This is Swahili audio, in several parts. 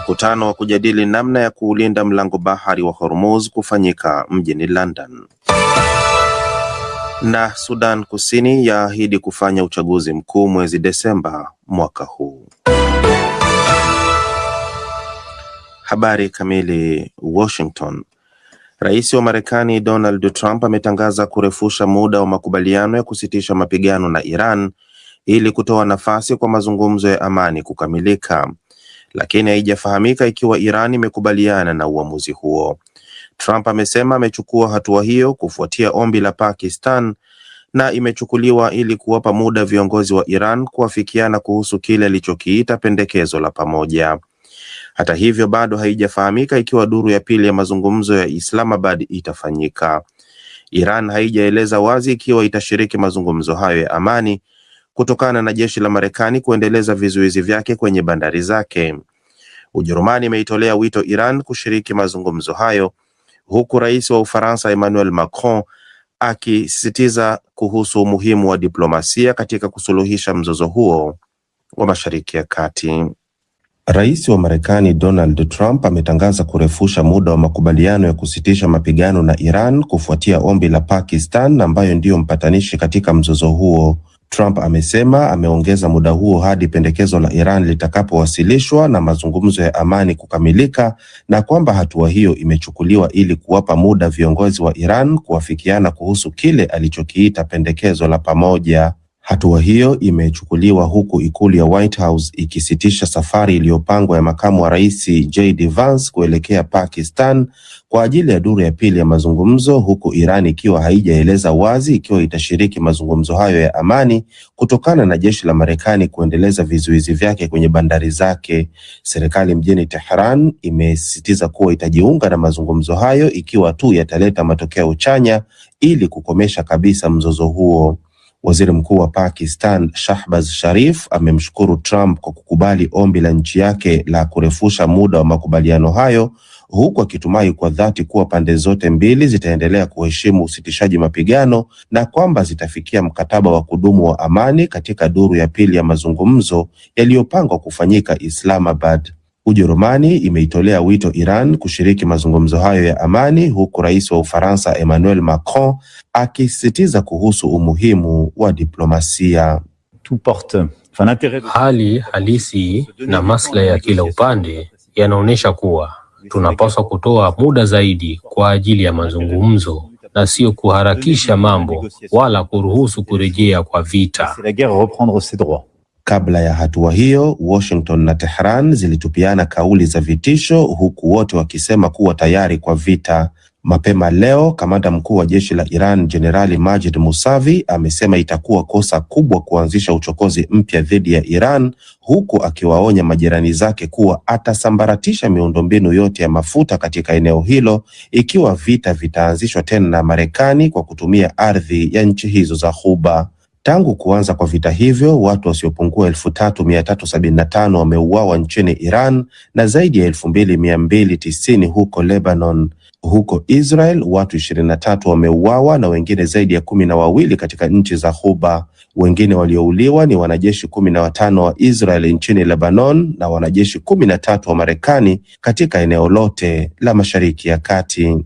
Mkutano wa kujadili namna ya kuulinda mlango bahari wa Hormuz kufanyika mjini London. Na Sudan Kusini yaahidi kufanya uchaguzi mkuu mwezi Desemba mwaka huu. Habari kamili. Washington. Rais wa Marekani Donald Trump ametangaza kurefusha muda wa makubaliano ya kusitisha mapigano na Iran ili kutoa nafasi kwa mazungumzo ya amani kukamilika, lakini haijafahamika ikiwa Iran imekubaliana na uamuzi huo. Trump amesema amechukua hatua hiyo kufuatia ombi la Pakistan na imechukuliwa ili kuwapa muda viongozi wa Iran kuafikiana kuhusu kile alichokiita pendekezo la pamoja. Hata hivyo, bado haijafahamika ikiwa duru ya pili ya mazungumzo ya Islamabad itafanyika. Iran haijaeleza wazi ikiwa itashiriki mazungumzo hayo ya amani kutokana na jeshi la Marekani kuendeleza vizuizi vyake kwenye bandari zake. Ujerumani imeitolea wito Iran kushiriki mazungumzo hayo, huku rais wa Ufaransa Emmanuel Macron akisisitiza kuhusu umuhimu wa diplomasia katika kusuluhisha mzozo huo wa Mashariki ya Kati. Rais wa Marekani Donald Trump ametangaza kurefusha muda wa makubaliano ya kusitisha mapigano na Iran kufuatia ombi la Pakistan ambayo ndiyo mpatanishi katika mzozo huo. Trump amesema ameongeza muda huo hadi pendekezo la Iran litakapowasilishwa na mazungumzo ya amani kukamilika, na kwamba hatua hiyo imechukuliwa ili kuwapa muda viongozi wa Iran kuafikiana kuhusu kile alichokiita pendekezo la pamoja. Hatua hiyo imechukuliwa huku ikulu ya White House ikisitisha safari iliyopangwa ya makamu wa rais JD Vance kuelekea Pakistan kwa ajili ya duru ya pili ya mazungumzo, huku Iran ikiwa haijaeleza wazi ikiwa itashiriki mazungumzo hayo ya amani kutokana na jeshi la Marekani kuendeleza vizuizi vyake kwenye bandari zake. Serikali mjini Tehran imesisitiza kuwa itajiunga na mazungumzo hayo ikiwa tu yataleta matokeo chanya ili kukomesha kabisa mzozo huo. Waziri Mkuu wa Pakistan Shahbaz Sharif amemshukuru Trump kwa kukubali ombi la nchi yake la kurefusha muda wa makubaliano hayo, huku akitumai kwa dhati kuwa pande zote mbili zitaendelea kuheshimu usitishaji mapigano na kwamba zitafikia mkataba wa kudumu wa amani katika duru ya pili ya mazungumzo yaliyopangwa kufanyika Islamabad. Ujerumani imeitolea wito Iran kushiriki mazungumzo hayo ya amani, huku rais wa Ufaransa Emmanuel Macron akisisitiza kuhusu umuhimu wa diplomasia. Hali halisi na maslahi ya kila upande yanaonyesha kuwa tunapaswa kutoa muda zaidi kwa ajili ya mazungumzo na sio kuharakisha mambo wala kuruhusu kurejea kwa vita. Kabla ya hatua hiyo, Washington na Tehran zilitupiana kauli za vitisho, huku wote wakisema kuwa tayari kwa vita. Mapema leo, kamanda mkuu wa jeshi la Iran Jenerali Majid Musavi amesema itakuwa kosa kubwa kuanzisha uchokozi mpya dhidi ya Iran, huku akiwaonya majirani zake kuwa atasambaratisha miundombinu yote ya mafuta katika eneo hilo ikiwa vita vitaanzishwa tena na Marekani kwa kutumia ardhi ya nchi hizo za Ghuba. Tangu kuanza kwa vita hivyo, watu wasiopungua 3375 wameuawa nchini Iran na zaidi ya 2290 huko Lebanon. Huko Israel, watu 23 wameuawa na wengine zaidi ya 12 katika nchi za Ghuba. Wengine waliouliwa ni wanajeshi 15 wa Israel nchini Lebanon na wanajeshi 13 wa Marekani katika eneo lote la Mashariki ya Kati.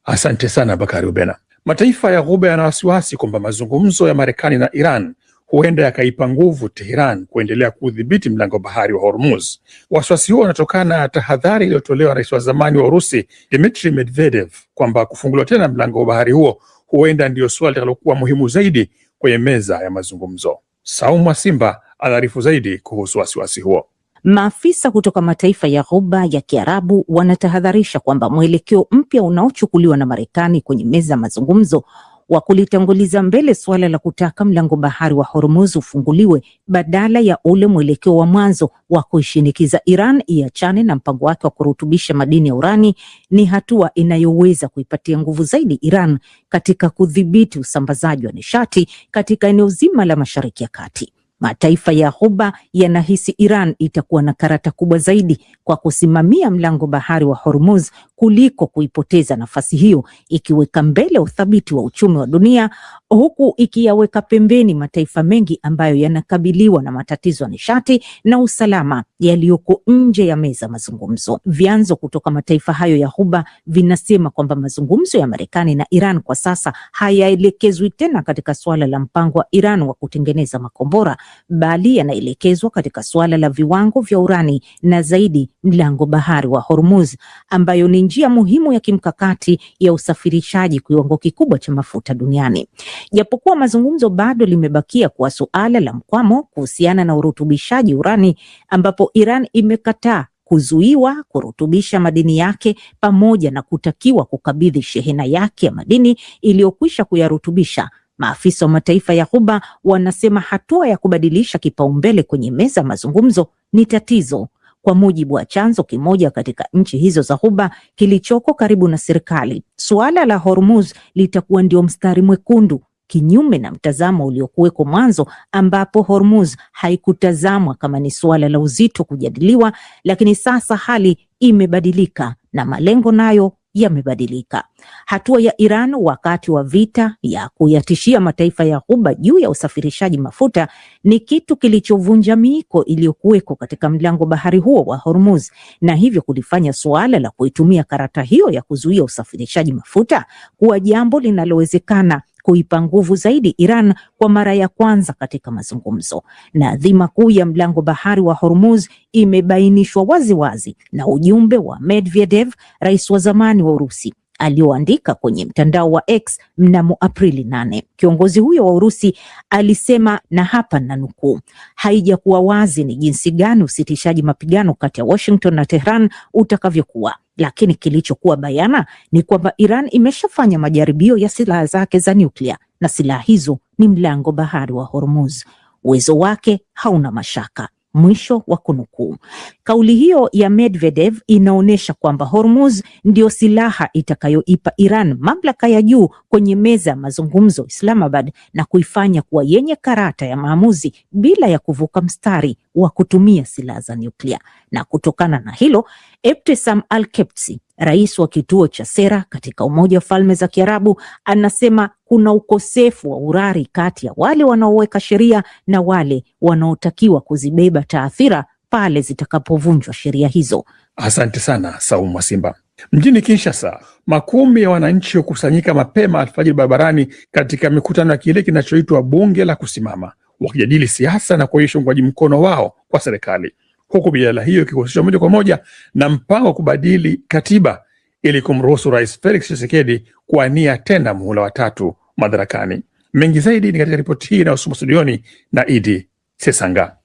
Asante sana Bakari Ubena. Mataifa ya Ghuba yana wasiwasi kwamba mazungumzo ya Marekani na Iran huenda yakaipa nguvu Tehran kuendelea kudhibiti mlango bahari wa Hormuz. Wasiwasi huo unatokana na tahadhari iliyotolewa na rais wa zamani wa Urusi Dmitry Medvedev kwamba kufunguliwa tena mlango wa bahari huo huenda ndio suala litakalokuwa muhimu zaidi kwenye meza ya mazungumzo. Saumu Simba anaarifu zaidi kuhusu wasiwasi huo. Maafisa kutoka mataifa ya Ghuba ya Kiarabu wanatahadharisha kwamba mwelekeo mpya unaochukuliwa na Marekani kwenye meza ya mazungumzo wa kulitanguliza mbele suala la kutaka mlango bahari wa Hormuz ufunguliwe badala ya ule mwelekeo wa mwanzo wa kuishinikiza Iran iachane na mpango wake wa kurutubisha madini ya urani ni hatua inayoweza kuipatia nguvu zaidi Iran katika kudhibiti usambazaji wa nishati katika eneo zima la Mashariki ya Kati. Mataifa ya Ghuba yanahisi Iran itakuwa na karata kubwa zaidi kwa kusimamia mlango bahari wa Hormuz kuliko kuipoteza nafasi hiyo, ikiweka mbele uthabiti wa uchumi wa dunia, huku ikiyaweka pembeni mataifa mengi ambayo yanakabiliwa na matatizo ya nishati na usalama yaliyoko nje ya meza mazungumzo. Vyanzo kutoka mataifa hayo ya Ghuba vinasema kwamba mazungumzo ya Marekani na Iran kwa sasa hayaelekezwi tena katika suala la mpango wa Iran wa kutengeneza makombora, bali yanaelekezwa katika suala la viwango vya urani na zaidi mlango bahari wa Hormuz, ambayo ni njia muhimu ya kimkakati ya usafirishaji kiwango kikubwa cha mafuta duniani. Japokuwa mazungumzo bado limebakia kuwa suala la mkwamo kuhusiana na urutubishaji urani, ambapo Iran imekataa kuzuiwa kurutubisha madini yake pamoja na kutakiwa kukabidhi shehena yake ya madini iliyokwisha kuyarutubisha. Maafisa wa mataifa ya Ghuba wanasema hatua ya kubadilisha kipaumbele kwenye meza mazungumzo ni tatizo. Kwa mujibu wa chanzo kimoja katika nchi hizo za Ghuba kilichoko karibu na serikali, suala la Hormuz litakuwa ndio mstari mwekundu, kinyume na mtazamo uliokuweko mwanzo ambapo Hormuz haikutazamwa kama ni suala la uzito kujadiliwa, lakini sasa hali imebadilika na malengo nayo yamebadilika. Hatua ya Iran wakati wa vita ya kuyatishia mataifa ya Ghuba juu ya usafirishaji mafuta ni kitu kilichovunja miiko iliyokuweko katika mlango bahari huo wa Hormuz, na hivyo kulifanya suala la kuitumia karata hiyo ya kuzuia usafirishaji mafuta kuwa jambo linalowezekana kuipa nguvu zaidi Iran kwa mara ya kwanza katika mazungumzo. Na dhima kuu ya mlango bahari wa Hormuz imebainishwa waziwazi na ujumbe wa Medvedev, rais wa zamani wa Urusi, alioandika kwenye mtandao wa X mnamo Aprili 8. Kiongozi huyo wa Urusi alisema, na hapa nanukuu, haijakuwa wazi ni jinsi gani usitishaji mapigano kati ya Washington na Tehran utakavyokuwa, lakini kilichokuwa bayana ni kwamba Iran imeshafanya majaribio ya silaha zake za nyuklia na silaha hizo ni mlango bahari wa Hormuz. Uwezo wake hauna mashaka. Mwisho wa kunukuu. Kauli hiyo ya Medvedev inaonyesha kwamba Hormuz ndio silaha itakayoipa Iran mamlaka ya juu kwenye meza ya mazungumzo Islamabad na kuifanya kuwa yenye karata ya maamuzi bila ya kuvuka mstari wa kutumia silaha za nyuklia. Na kutokana na hilo, Ebtesam Al-Kepsi, rais wa kituo cha sera katika Umoja wa Falme za Kiarabu, anasema kuna ukosefu wa urari kati ya wale wanaoweka sheria na wale wanaotakiwa kuzibeba taathira pale zitakapovunjwa sheria hizo. Asante sana Saumu Mwasimba. Mjini Kinshasa, makumi ya wananchi hukusanyika mapema alfajiri barabarani katika mikutano ya kile kinachoitwa bunge la kusimama, wakijadili siasa na kuonyesha uungwaji mkono wao kwa serikali, huku mijadala hiyo ikihusishwa moja kwa moja na mpango wa kubadili katiba ili kumruhusu Rais Felix Tshisekedi kuwania tena muhula wa 3 madarakani. Mengi zaidi ni katika ripoti hii inayosomwa studioni na Idi Sesanga.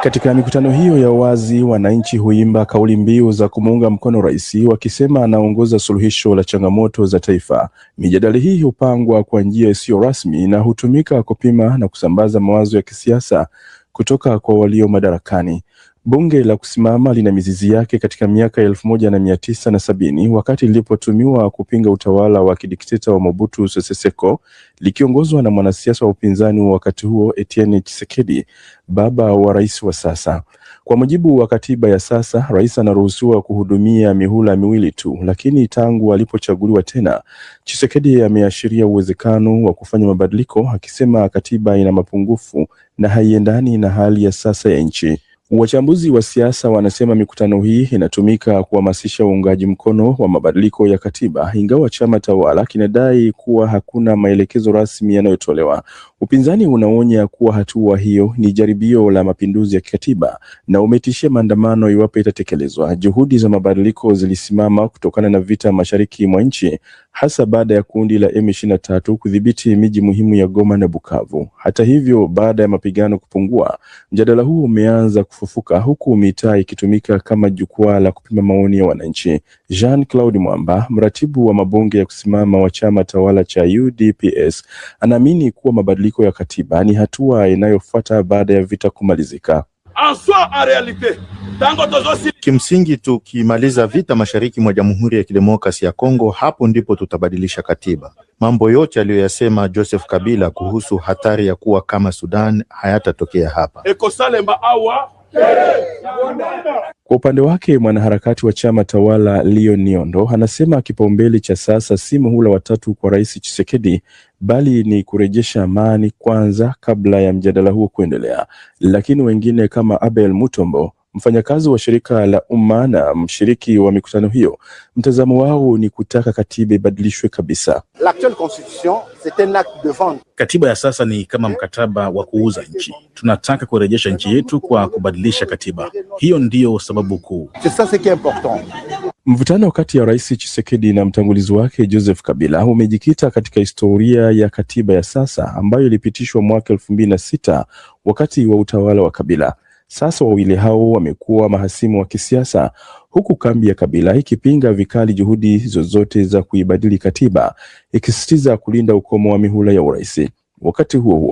Katika mikutano hiyo ya wazi, wananchi huimba kauli mbiu za kumuunga mkono rais, wakisema anaongoza suluhisho la changamoto za taifa. Mijadala hii hupangwa kwa njia isiyo rasmi na hutumika kupima na kusambaza mawazo ya kisiasa kutoka kwa walio madarakani. Bunge la kusimama lina mizizi yake katika miaka 1970 wakati lilipotumiwa kupinga utawala wa kidikteta wa Mobutu Sese Seko, likiongozwa na mwanasiasa wa upinzani wa wakati huo Etienne Tshisekedi, baba wa rais wa sasa. Kwa mujibu wa katiba ya sasa, rais anaruhusiwa kuhudumia mihula miwili tu, lakini tangu alipochaguliwa tena, Tshisekedi ameashiria uwezekano wa kufanya mabadiliko, akisema katiba ina mapungufu na haiendani na hali ya sasa ya nchi. Wachambuzi wa siasa wanasema mikutano hii inatumika kuhamasisha uungaji mkono wa mabadiliko ya katiba, ingawa chama tawala kinadai kuwa hakuna maelekezo rasmi yanayotolewa. Upinzani unaonya kuwa hatua hiyo ni jaribio la mapinduzi ya kikatiba na umetishia maandamano iwapo itatekelezwa. Juhudi za mabadiliko zilisimama kutokana na vita mashariki mwa nchi, hasa baada ya kundi la M23 kudhibiti miji muhimu ya Goma na Bukavu. Hata hivyo, baada ya mapigano kupungua, mjadala huu umeanza kufufuka, huku mitaa ikitumika kama jukwaa la kupima maoni ya wananchi. Jean-Claude Mwamba, mratibu wa mabunge ya kusimama wa chama tawala cha UDPS, anaamini kuwa mabadiliko ya katiba ni hatua inayofuata baada ya vita kumalizika. Kimsingi, tukimaliza vita mashariki mwa Jamhuri ya Kidemokrasia ya Kongo, hapo ndipo tutabadilisha katiba. Mambo yote aliyoyasema Joseph Kabila kuhusu hatari ya kuwa kama Sudan hayatatokea hapa. Kwa upande wake, mwanaharakati wa chama tawala Leon Nyondo anasema kipaumbele cha sasa si muhula watatu kwa Rais Tshisekedi, bali ni kurejesha amani kwanza kabla ya mjadala huo kuendelea. Lakini wengine kama Abel Mutombo, mfanyakazi wa shirika la umma na mshiriki wa mikutano hiyo, mtazamo wao ni kutaka katiba ibadilishwe kabisa. Katiba ya sasa ni kama mkataba wa kuuza nchi. Tunataka kurejesha nchi yetu kwa kubadilisha katiba. Hiyo ndiyo sababu kuu. Mvutano kati ya Rais Tshisekedi na mtangulizi wake Joseph Kabila umejikita katika historia ya katiba ya sasa ambayo ilipitishwa mwaka 2006 wakati wa utawala wa Kabila. Sasa wawili hao wamekuwa mahasimu wa kisiasa, huku kambi ya Kabila ikipinga vikali juhudi zozote za kuibadili katiba, ikisisitiza kulinda ukomo wa mihula ya urais. Wakati huo huo,